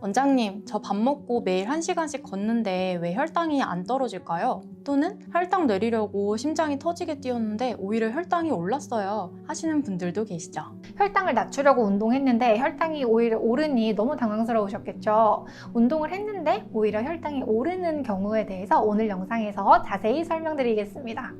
원장님, 저 밥 먹고 매일 1시간씩 걷는데 왜 혈당이 안 떨어질까요? 또는 혈당 내리려고 심장이 터지게 뛰었는데 오히려 혈당이 올랐어요 하시는 분들도 계시죠. 혈당을 낮추려고 운동했는데 혈당이 오히려 오르니 너무 당황스러우셨겠죠. 운동을 했는데 오히려 혈당이 오르는 경우에 대해서 오늘 영상에서 자세히 설명드리겠습니다.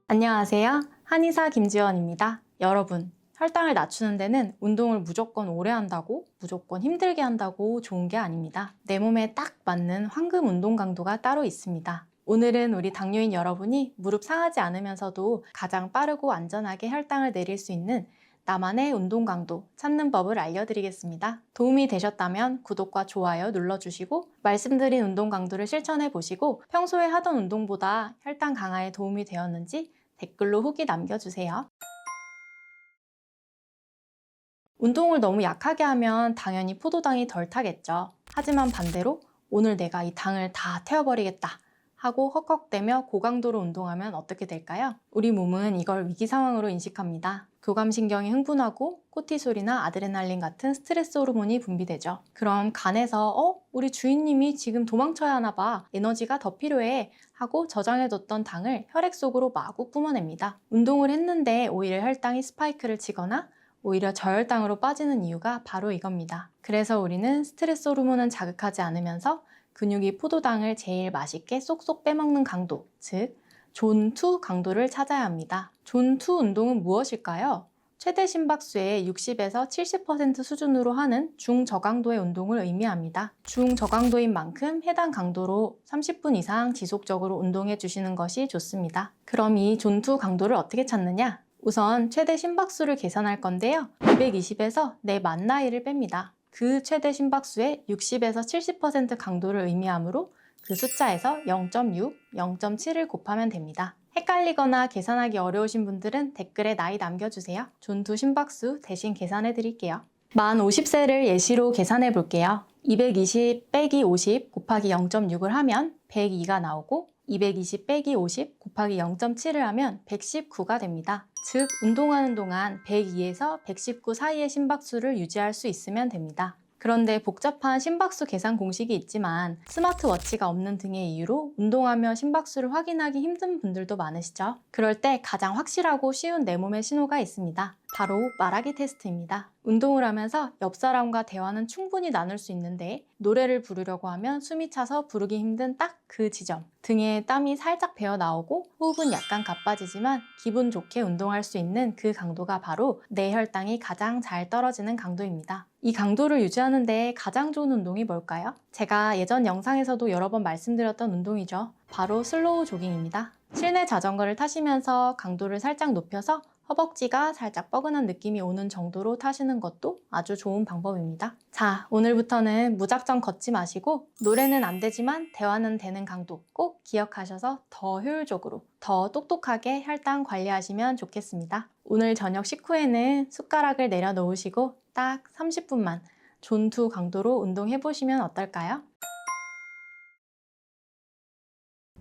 안녕하세요. 한의사 김지연입니다. 여러분, 혈당을 낮추는 데는 운동을 무조건 오래 한다고, 무조건 힘들게 한다고 좋은 게 아닙니다. 내 몸에 딱 맞는 황금 운동 강도가 따로 있습니다. 오늘은 우리 당뇨인 여러분이 무릎 상하지 않으면서도 가장 빠르고 안전하게 혈당을 내릴 수 있는 나만의 운동 강도 찾는 법을 알려드리겠습니다. 도움이 되셨다면 구독과 좋아요 눌러주시고 말씀드린 운동 강도를 실천해 보시고 평소에 하던 운동보다 혈당 강화에 도움이 되었는지 댓글로 후기 남겨주세요. 운동을 너무 약하게 하면 당연히 포도당이 덜 타겠죠. 하지만 반대로 오늘 내가 이 당을 다 태워버리겠다 하고 헉헉대며 고강도로 운동하면 어떻게 될까요? 우리 몸은 이걸 위기 상황으로 인식합니다. 교감신경이 흥분하고 코티솔이나 아드레날린 같은 스트레스 호르몬이 분비되죠. 그럼 간에서 우리 주인님이 지금 도망쳐야 하나 봐, 에너지가 더 필요해 하고 저장해뒀던 당을 혈액 속으로 마구 뿜어냅니다. 운동을 했는데 오히려 혈당이 스파이크를 치거나 오히려 저혈당으로 빠지는 이유가 바로 이겁니다. 그래서 우리는 스트레스 호르몬은 자극하지 않으면서 근육이 포도당을 제일 맛있게 쏙쏙 빼먹는 강도, 즉 존2 강도를 찾아야 합니다. 존2 운동은 무엇일까요? 최대 심박수의 60에서 70% 수준으로 하는 중저강도의 운동을 의미합니다. 중저강도인 만큼 해당 강도로 30분 이상 지속적으로 운동해 주시는 것이 좋습니다. 그럼 이 존2 강도를 어떻게 찾느냐? 우선 최대 심박수를 계산할 건데요. 220에서 내 만 나이를 뺍니다. 그 최대 심박수의 60에서 70% 강도를 의미하므로 그 숫자에서 0.6, 0.7을 곱하면 됩니다. 헷갈리거나 계산하기 어려우신 분들은 댓글에 나이 남겨주세요. 존2 심박수 대신 계산해 드릴게요. 만 50세를 예시로 계산해 볼게요. 220 빼기 50 곱하기 0.6을 하면 102가 나오고 220 빼기 50 곱하기 0.7을 하면 119가 됩니다. 즉, 운동하는 동안 102에서 119 사이의 심박수를 유지할 수 있으면 됩니다. 그런데 복잡한 심박수 계산 공식이 있지만 스마트워치가 없는 등의 이유로 운동하며 심박수를 확인하기 힘든 분들도 많으시죠? 그럴 때 가장 확실하고 쉬운 내 몸의 신호가 있습니다. 바로 말하기 테스트입니다. 운동을 하면서 옆 사람과 대화는 충분히 나눌 수 있는데 노래를 부르려고 하면 숨이 차서 부르기 힘든 딱 그 지점, 등에 땀이 살짝 배어 나오고 호흡은 약간 가빠지지만 기분 좋게 운동할 수 있는 그 강도가 바로 내 혈당이 가장 잘 떨어지는 강도입니다. 이 강도를 유지하는 데 가장 좋은 운동이 뭘까요? 제가 예전 영상에서도 여러 번 말씀드렸던 운동이죠. 바로 슬로우 조깅입니다. 실내 자전거를 타시면서 강도를 살짝 높여서 허벅지가 살짝 뻐근한 느낌이 오는 정도로 타시는 것도 아주 좋은 방법입니다. 자, 오늘부터는 무작정 걷지 마시고 노래는 안 되지만 대화는 되는 강도 꼭 기억하셔서 더 효율적으로, 더 똑똑하게 혈당 관리하시면 좋겠습니다. 오늘 저녁 식후에는 숟가락을 내려놓으시고 딱 30분만 존2 강도로 운동해보시면 어떨까요?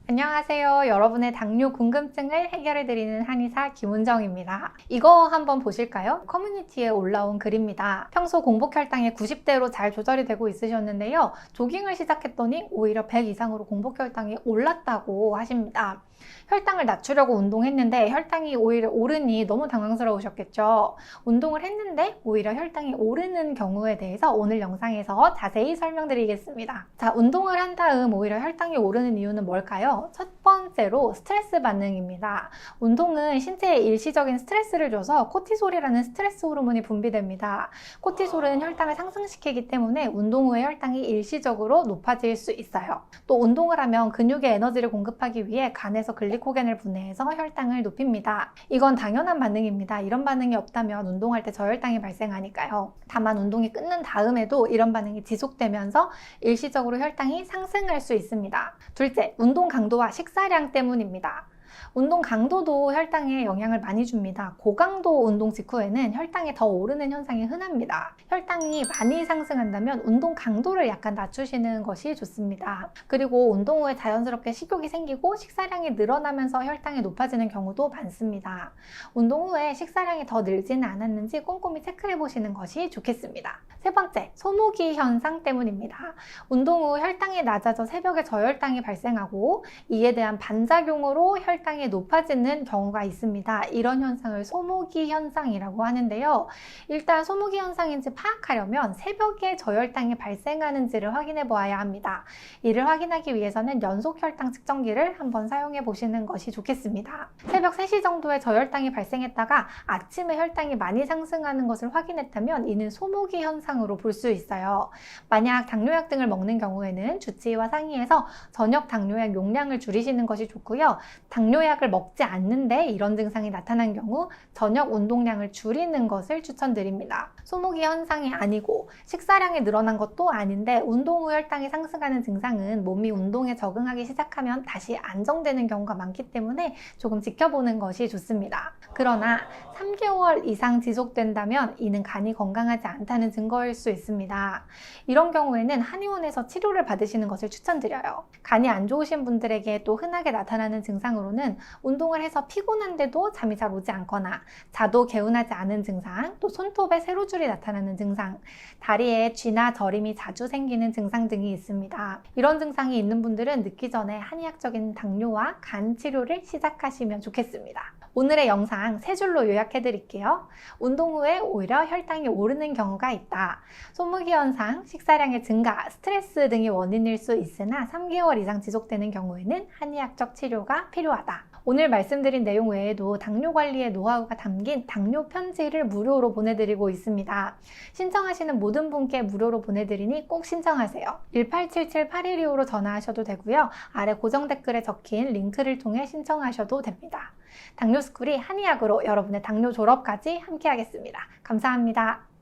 안녕하세요. 여러분의 당뇨 궁금증을 해결해드리는 한의사 김은정입니다. 이거 한번 보실까요? 커뮤니티에 올라온 글입니다. 평소 공복 혈당이 90대로 잘 조절이 되고 있으셨는데요. 조깅을 시작했더니 오히려 100 이상으로 공복 혈당이 올랐다고 하십니다. 혈당을 낮추려고 운동했는데 혈당이 오히려 오르니 너무 당황스러우셨겠죠. 운동을 했는데 오히려 혈당이 오르는 경우에 대해서 오늘 영상에서 자세히 설명드리겠습니다. 자, 운동을 한 다음 오히려 혈당이 오르는 이유는 뭘까요? 첫 번째로 스트레스 반응입니다. 운동은 신체에 일시적인 스트레스를 줘서 코티솔이라는 스트레스 호르몬이 분비됩니다. 코티솔은 혈당을 상승시키기 때문에 운동 후에 혈당이 일시적으로 높아질 수 있어요. 또 운동을 하면 근육에 에너지를 공급하기 위해 간에서 글리코겐을 분해해서 혈당을 높입니다. 이건 당연한 반응입니다. 이런 반응이 없다면 운동할 때 저혈당이 발생하니까요. 다만 운동이 끝난 다음에도 이런 반응이 지속되면서 일시적으로 혈당이 상승할 수 있습니다. 둘째, 운동 강도와 식사량 때문입니다. 운동 강도도 혈당에 영향을 많이 줍니다. 고강도 운동 직후에는 혈당이 더 오르는 현상이 흔합니다. 혈당이 많이 상승한다면 운동 강도를 약간 낮추시는 것이 좋습니다. 그리고 운동 후에 자연스럽게 식욕이 생기고 식사량이 늘어나면서 혈당이 높아지는 경우도 많습니다. 운동 후에 식사량이 더 늘지는 않았는지 꼼꼼히 체크해 보시는 것이 좋겠습니다. 세 번째, 소모기 현상 때문입니다. 운동 후 혈당이 낮아져 새벽에 저혈당이 발생하고 이에 대한 반작용으로 혈당이 높아지는 경우가 있습니다. 이런 현상을 소모기 현상이라고 하는데요. 일단 소모기 현상인지 파악하려면 새벽에 저혈당이 발생하는지를 확인해 보아야 합니다. 이를 확인하기 위해서는 연속 혈당 측정기를 한번 사용해 보시는 것이 좋겠습니다. 새벽 3시 정도에 저혈당이 발생했다가 아침에 혈당이 많이 상승하는 것을 확인했다면 이는 소모기 현상으로 볼 수 있어요. 만약 당뇨약 등을 먹는 경우에는 주치의와 상의해서 저녁 당뇨약 용량을 줄이시는 것이 좋고요. 당뇨약을 먹지 않는데 이런 증상이 나타난 경우 저녁 운동량을 줄이는 것을 추천드립니다. 소모기 현상이 아니고 식사량이 늘어난 것도 아닌데 운동 후 혈당이 상승하는 증상은 몸이 운동에 적응하기 시작하면 다시 안정되는 경우가 많기 때문에 조금 지켜보는 것이 좋습니다. 그러나 3개월 이상 지속된다면 이는 간이 건강하지 않다는 증거일 수 있습니다. 이런 경우에는 한의원에서 치료를 받으시는 것을 추천드려요. 간이 안 좋으신 분들에게 또 흔하게 나타나는 증상으로는 운동을 해서 피곤한데도 잠이 잘 오지 않거나 자도 개운하지 않은 증상, 또 손톱에 세로줄이 나타나는 증상, 다리에 쥐나 저림이 자주 생기는 증상 등이 있습니다. 이런 증상이 있는 분들은 늦기 전에 한의학적인 당뇨와 간 치료를 시작하시면 좋겠습니다. 오늘의 영상 3줄로 요약해 드릴게요. 운동 후에 오히려 혈당이 오르는 경우가 있다. 소모기 현상, 식사량의 증가, 스트레스 등이 원인일 수 있으나 3개월 이상 지속되는 경우에는 한의학적 치료가 필요하다. 오늘 말씀드린 내용 외에도 당뇨 관리의 노하우가 담긴 당뇨 편지를 무료로 보내드리고 있습니다. 신청하시는 모든 분께 무료로 보내드리니 꼭 신청하세요. 1877-8125로 전화하셔도 되고요. 아래 고정 댓글에 적힌 링크를 통해 신청하셔도 됩니다. 당뇨스쿨이 한의학으로 여러분의 당뇨 졸업까지 함께하겠습니다. 감사합니다.